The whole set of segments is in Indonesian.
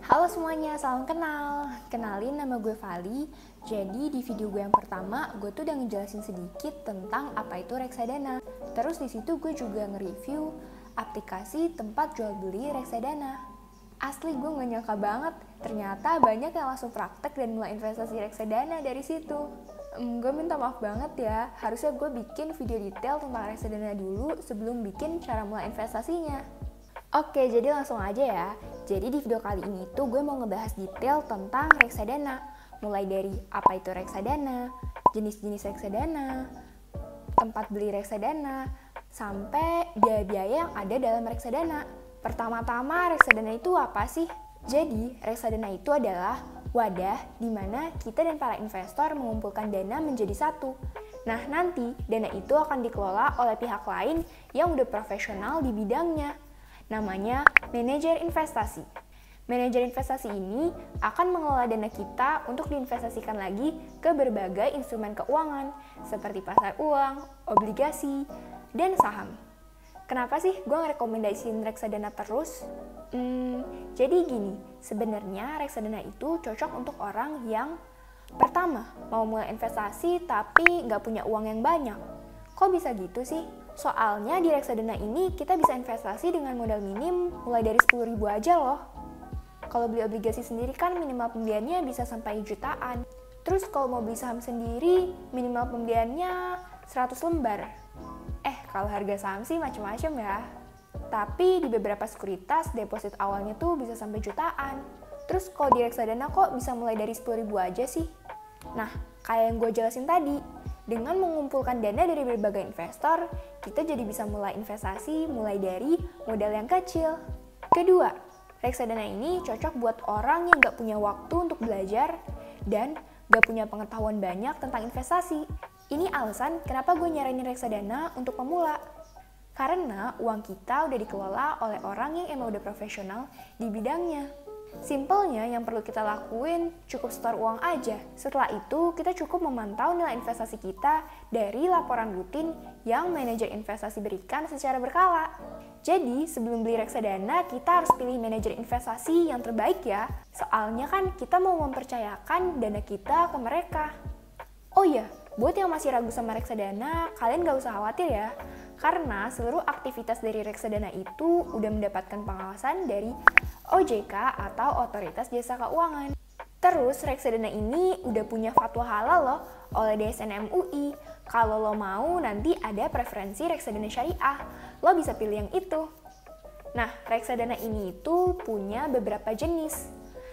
Halo semuanya, salam kenal. Kenalin, nama gue Vali. Jadi di video gue yang pertama, gue tuh udah ngejelasin sedikit tentang apa itu reksadana. Terus di situ gue juga nge-review aplikasi tempat jual beli reksadana. Asli gue gak nyangka banget, ternyata banyak yang langsung praktek dan mulai investasi reksadana dari situ. Gue minta maaf banget ya, harusnya gue bikin video detail tentang reksadana dulu sebelum bikin cara mulai investasinya. Oke, jadi langsung aja ya. Jadi di video kali ini tuh gue mau ngebahas detail tentang reksadana. Mulai dari apa itu reksadana, jenis-jenis reksadana, tempat beli reksadana, sampai biaya-biaya yang ada dalam reksadana. Pertama-tama, reksadana itu apa sih? Jadi, reksadana itu adalah wadah di mana kita dan para investor mengumpulkan dana menjadi satu. Nah, nanti dana itu akan dikelola oleh pihak lain yang udah profesional di bidangnya. Namanya manajer investasi. Manajer investasi ini akan mengelola dana kita untuk diinvestasikan lagi ke berbagai instrumen keuangan seperti pasar uang, obligasi, dan saham. Kenapa sih gue ngerekomendasiin reksadana terus? Jadi gini, sebenarnya reksadana itu cocok untuk orang yang pertama, mau mulai investasi tapi nggak punya uang yang banyak. Kok bisa gitu sih? Soalnya di reksadana ini kita bisa investasi dengan modal minim mulai dari 10.000 aja loh. Kalau beli obligasi sendiri kan minimal pembeliannya bisa sampai jutaan. Terus kalau mau beli saham sendiri minimal pembeliannya 100 lembar. Kalau harga saham sih macam-macam ya. Tapi di beberapa sekuritas deposit awalnya tuh bisa sampai jutaan. Terus kalau di reksadana kok bisa mulai dari 10.000 aja sih? Nah, kayak yang gue jelasin tadi, dengan mengumpulkan dana dari berbagai investor, kita jadi bisa mulai investasi mulai dari modal yang kecil. Kedua, reksadana ini cocok buat orang yang gak punya waktu untuk belajar dan gak punya pengetahuan banyak tentang investasi. Ini alasan kenapa gue nyaranin reksadana untuk pemula. Karena uang kita udah dikelola oleh orang yang emang udah profesional di bidangnya. Simpelnya yang perlu kita lakuin cukup setor uang aja. Setelah itu kita cukup memantau nilai investasi kita dari laporan rutin yang manajer investasi berikan secara berkala. Jadi sebelum beli reksadana kita harus pilih manajer investasi yang terbaik ya. Soalnya kan kita mau mempercayakan dana kita ke mereka. Oh iya, buat yang masih ragu sama reksadana, kalian gak usah khawatir ya. Karena seluruh aktivitas dari reksadana itu udah mendapatkan pengawasan dari OJK atau Otoritas Jasa Keuangan. Terus reksadana ini udah punya fatwa halal loh oleh DSN MUI. Kalau lo mau nanti ada preferensi reksadana syariah, lo bisa pilih yang itu. Nah, reksadana ini itu punya beberapa jenis.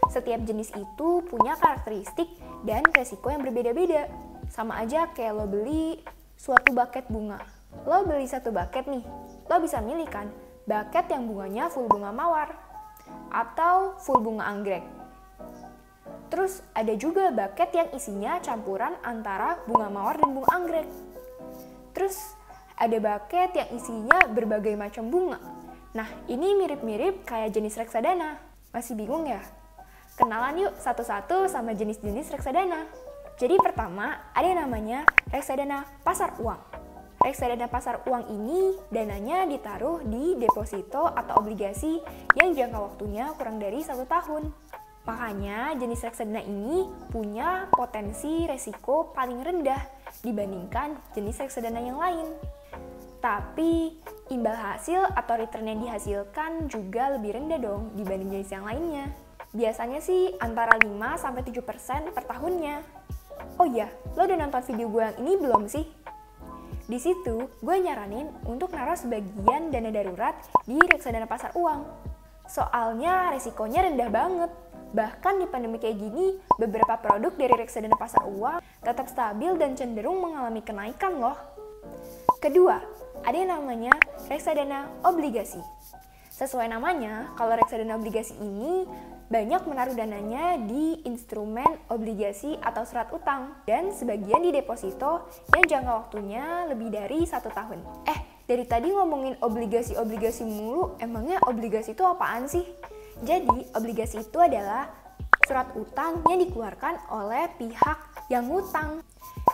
Setiap jenis itu punya karakteristik dan resiko yang berbeda-beda. Sama aja kayak lo beli suatu buket bunga. Lo beli satu buket nih, lo bisa milih kan buket yang bunganya full bunga mawar atau full bunga anggrek. Terus ada juga buket yang isinya campuran antara bunga mawar dan bunga anggrek. Terus ada buket yang isinya berbagai macam bunga. Nah, ini mirip-mirip kayak jenis reksadana. Masih bingung ya? Kenalan yuk satu-satu sama jenis-jenis reksadana. Jadi pertama, ada yang namanya reksadana pasar uang. Reksadana pasar uang ini dananya ditaruh di deposito atau obligasi yang jangka waktunya kurang dari 1 tahun. Makanya jenis reksadana ini punya potensi resiko paling rendah dibandingkan jenis reksadana yang lain. Tapi imbal hasil atau return yang dihasilkan juga lebih rendah dong dibanding jenis yang lainnya. Biasanya sih antara 5-7% per tahunnya. Oh iya, lo udah nonton video gue yang ini belum sih? Di situ, gue nyaranin untuk naruh sebagian dana darurat di reksadana pasar uang. Soalnya resikonya rendah banget. Bahkan di pandemi kayak gini, beberapa produk dari reksadana pasar uang tetap stabil dan cenderung mengalami kenaikan loh. Kedua, ada yang namanya reksadana obligasi. Sesuai namanya, kalau reksadana obligasi ini banyak menaruh dananya di instrumen obligasi atau surat utang dan sebagian di deposito yang jangka waktunya lebih dari 1 tahun. Dari tadi ngomongin obligasi-obligasi mulu, emangnya obligasi itu apaan sih? Jadi, obligasi itu adalah surat utang yang dikeluarkan oleh pihak yang ngutang.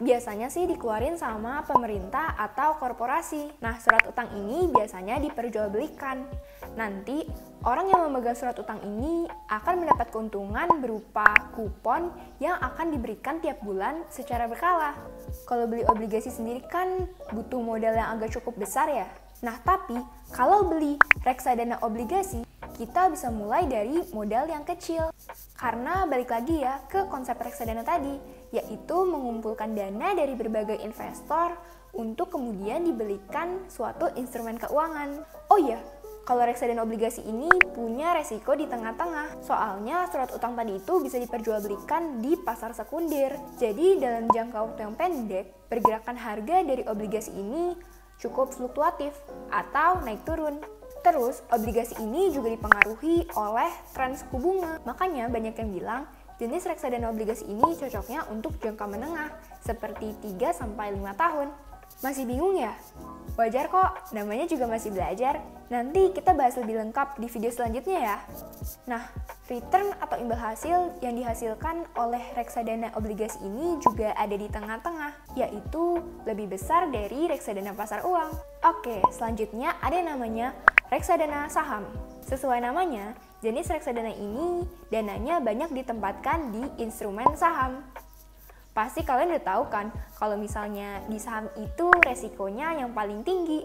Biasanya sih dikeluarin sama pemerintah atau korporasi. Nah, surat utang ini biasanya diperjualbelikan. Nanti, orang yang memegang surat utang ini akan mendapat keuntungan berupa kupon yang akan diberikan tiap bulan secara berkala. Kalau beli obligasi sendiri kan butuh modal yang agak cukup besar ya. Nah, tapi kalau beli reksadana obligasi, kita bisa mulai dari modal yang kecil. Karena balik lagi ya ke konsep reksadana tadi, yaitu mengumpulkan dana dari berbagai investor untuk kemudian dibelikan suatu instrumen keuangan. Oh iya, kalau reksadana obligasi ini punya resiko di tengah-tengah. Soalnya surat utang tadi itu bisa diperjualbelikan di pasar sekunder. Jadi dalam jangka waktu yang pendek, pergerakan harga dari obligasi ini cukup fluktuatif atau naik turun. Terus, obligasi ini juga dipengaruhi oleh tren suku bunga. Makanya banyak yang bilang, jenis reksadana obligasi ini cocoknya untuk jangka menengah, seperti 3-5 tahun. Masih bingung ya? Wajar kok, namanya juga masih belajar. Nanti kita bahas lebih lengkap di video selanjutnya ya. Nah, return atau imbal hasil yang dihasilkan oleh reksadana obligasi ini juga ada di tengah-tengah, yaitu lebih besar dari reksadana pasar uang. Oke, selanjutnya ada yang namanya reksadana saham. Sesuai namanya, jenis reksadana ini dananya banyak ditempatkan di instrumen saham. Pasti kalian udah tahu kan, kalau misalnya di saham itu resikonya yang paling tinggi.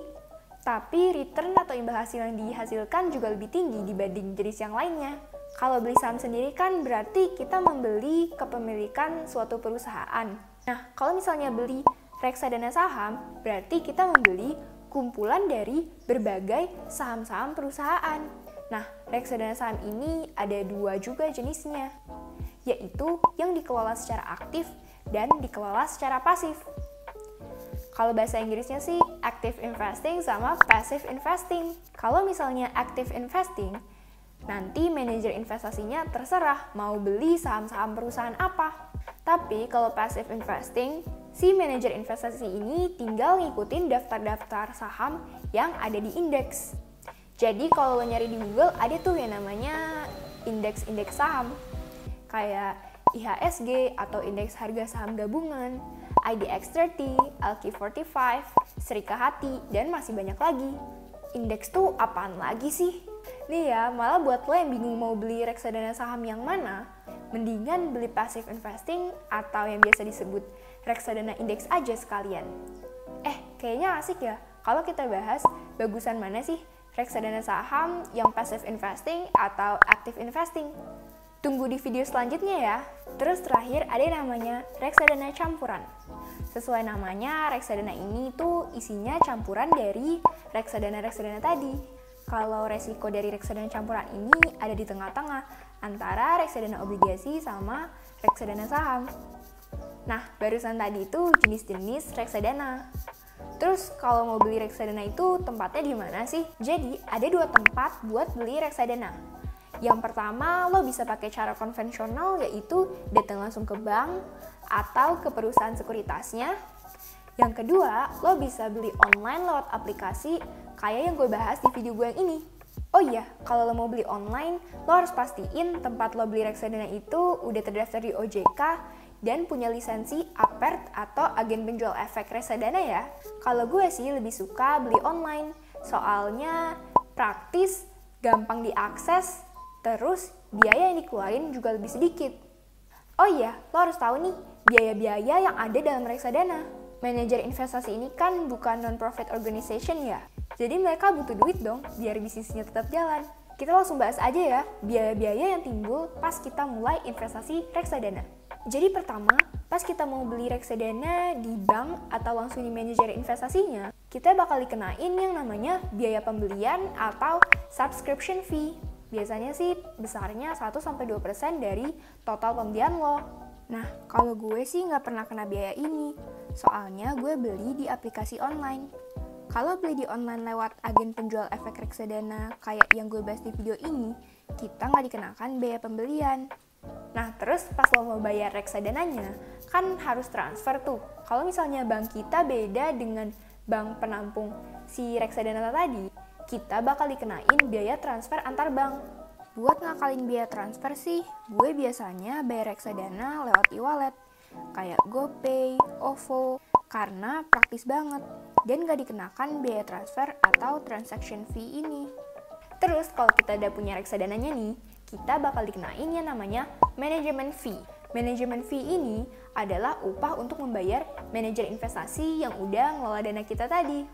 Tapi return atau imbal hasil yang dihasilkan juga lebih tinggi dibanding jenis yang lainnya. Kalau beli saham sendiri kan berarti kita membeli kepemilikan suatu perusahaan. Nah, kalau misalnya beli reksadana saham, berarti kita membeli kumpulan dari berbagai saham-saham perusahaan. Nah, reksadana saham ini ada dua juga jenisnya, yaitu yang dikelola secara aktif dan dikelola secara pasif. Kalau bahasa Inggrisnya sih active investing sama passive investing. Kalau misalnya active investing, nanti manajer investasinya terserah mau beli saham-saham perusahaan apa. Tapi kalau passive investing, si manajer investasi ini tinggal ngikutin daftar-daftar saham yang ada di indeks. Jadi kalau lo nyari di Google ada tuh yang namanya indeks-indeks saham. Kayak IHSG atau indeks harga saham gabungan, IDX 30, LQ45, Serikahati, dan masih banyak lagi. Indeks tuh apaan lagi sih? Nih ya, malah buat lo yang bingung mau beli reksadana saham yang mana, mendingan beli passive investing atau yang biasa disebut reksadana indeks aja sekalian. Kayaknya asik ya kalau kita bahas bagusan mana sih reksadana saham yang passive investing atau active investing. Tunggu di video selanjutnya ya. Terus terakhir ada yang namanya reksadana campuran. Sesuai namanya, reksadana ini tuh isinya campuran dari reksadana-reksadana tadi. Kalau resiko dari reksadana campuran ini ada di tengah-tengah antara reksadana obligasi sama reksadana saham. Nah, barusan tadi itu jenis-jenis reksadana. Terus kalau mau beli reksadana itu tempatnya di mana sih? Jadi ada dua tempat buat beli reksadana. Yang pertama, lo bisa pakai cara konvensional, yaitu datang langsung ke bank atau ke perusahaan sekuritasnya. Yang kedua, lo bisa beli online lewat aplikasi kayak yang gue bahas di video gue yang ini. Oh iya, kalau lo mau beli online, lo harus pastiin tempat lo beli reksadana itu udah terdaftar di OJK dan punya lisensi APERT atau agen penjual efek reksadana ya. Kalau gue sih lebih suka beli online, soalnya praktis, gampang diakses, terus biaya yang dikeluarin juga lebih sedikit. Oh iya, lo harus tahu nih biaya-biaya yang ada dalam reksadana. Manajer investasi ini kan bukan non-profit organization ya. Jadi mereka butuh duit dong biar bisnisnya tetap jalan. Kita langsung bahas aja ya biaya-biaya yang timbul pas kita mulai investasi reksadana. Jadi pertama, pas kita mau beli reksadana di bank atau langsung di manajer investasinya, kita bakal dikenain yang namanya biaya pembelian atau subscription fee. Biasanya sih besarnya 1-2% dari total pembelian lo. Nah, kalau gue sih nggak pernah kena biaya ini, soalnya gue beli di aplikasi online. Kalau beli di online lewat agen penjual efek reksadana kayak yang gue bahas di video ini, kita nggak dikenakan biaya pembelian. Nah, terus pas lo mau bayar reksadananya, kan harus transfer tuh. Kalau misalnya bank kita beda dengan bank penampung si reksadana tadi, kita bakal dikenain biaya transfer antar bank. Buat ngakalin biaya transfer sih, gue biasanya bayar reksadana lewat e-wallet, kayak GoPay, OVO, karena praktis banget dan gak dikenakan biaya transfer atau transaction fee ini. Terus kalau kita udah punya reksadananya nih, kita bakal dikenain yang namanya management fee. Management fee ini adalah upah untuk membayar manajer investasi yang udah ngelola dana kita tadi.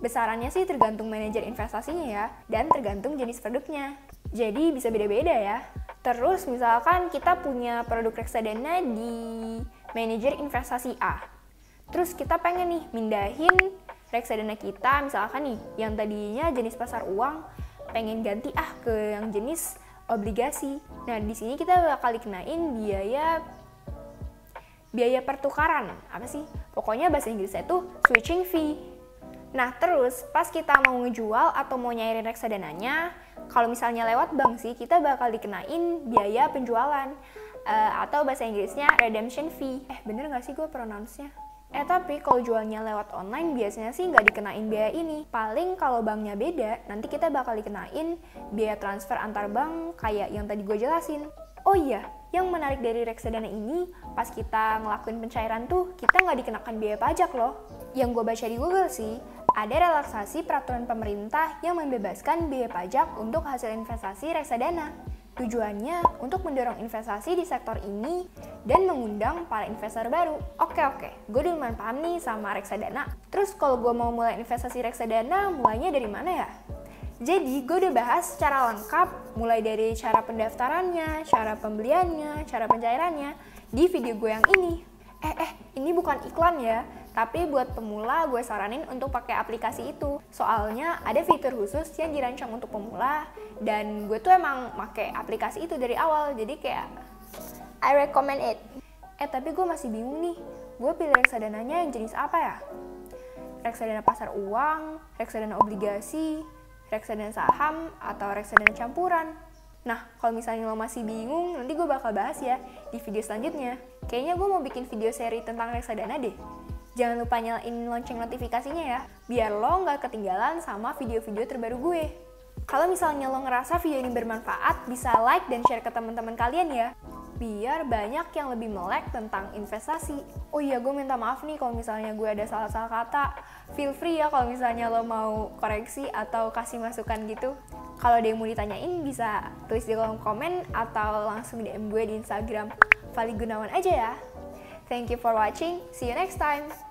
Besarannya sih tergantung manajer investasinya ya, dan tergantung jenis produknya. Jadi bisa beda-beda ya. Terus misalkan kita punya produk reksadana di manajer investasi A. Terus kita pengen nih mindahin reksadana kita misalkan nih yang tadinya jenis pasar uang pengen ganti ke yang jenis obligasi. Nah, di sini kita bakal dikenain biaya pertukaran. Apa sih? Pokoknya bahasa Inggrisnya itu switching fee. Nah, terus pas kita mau ngejual atau mau nyairin reksadananya, kalau misalnya lewat bank sih, kita bakal dikenain biaya penjualan. Atau bahasa Inggrisnya redemption fee. Bener nggak sih gue pronounce-nya? Tapi kalau jualnya lewat online biasanya sih nggak dikenain biaya ini. Paling kalau banknya beda, nanti kita bakal dikenain biaya transfer antar bank kayak yang tadi gue jelasin. Oh iya, yang menarik dari reksadana ini, pas kita ngelakuin pencairan tuh, kita nggak dikenakan biaya pajak loh. Yang gue baca di Google sih, ada relaksasi peraturan pemerintah yang membebaskan biaya pajak untuk hasil investasi reksadana. Tujuannya untuk mendorong investasi di sektor ini dan mengundang para investor baru. Oke, gue udah lumayan paham nih sama reksadana. Terus kalau gue mau mulai investasi reksadana, mulainya dari mana ya? Jadi gue udah bahas secara lengkap mulai dari cara pendaftarannya, cara pembeliannya, cara pencairannya di video gue yang ini. Ini bukan iklan ya, tapi buat pemula gue saranin untuk pakai aplikasi itu. Soalnya ada fitur khusus yang dirancang untuk pemula dan gue tuh emang pakai aplikasi itu dari awal, jadi kayak I recommend it. Tapi gue masih bingung nih, gue pilih reksadananya yang jenis apa ya? Reksadana pasar uang, reksadana obligasi, reksadana saham, atau reksadana campuran. Nah, kalau misalnya lo masih bingung, nanti gue bakal bahas ya di video selanjutnya. Kayaknya gue mau bikin video seri tentang reksadana deh. Jangan lupa nyalain lonceng notifikasinya ya, biar lo nggak ketinggalan sama video-video terbaru gue. Kalau misalnya lo ngerasa video ini bermanfaat, bisa like dan share ke teman-teman kalian ya, biar banyak yang lebih melek tentang investasi. Oh iya, gue minta maaf nih kalau misalnya gue ada salah-salah kata. Feel free ya kalau misalnya lo mau koreksi atau kasih masukan gitu. Kalau ada yang mau ditanyain bisa tulis di kolom komen atau langsung DM gue di Instagram Fali Gunawan aja ya. Thank you for watching, see you next time.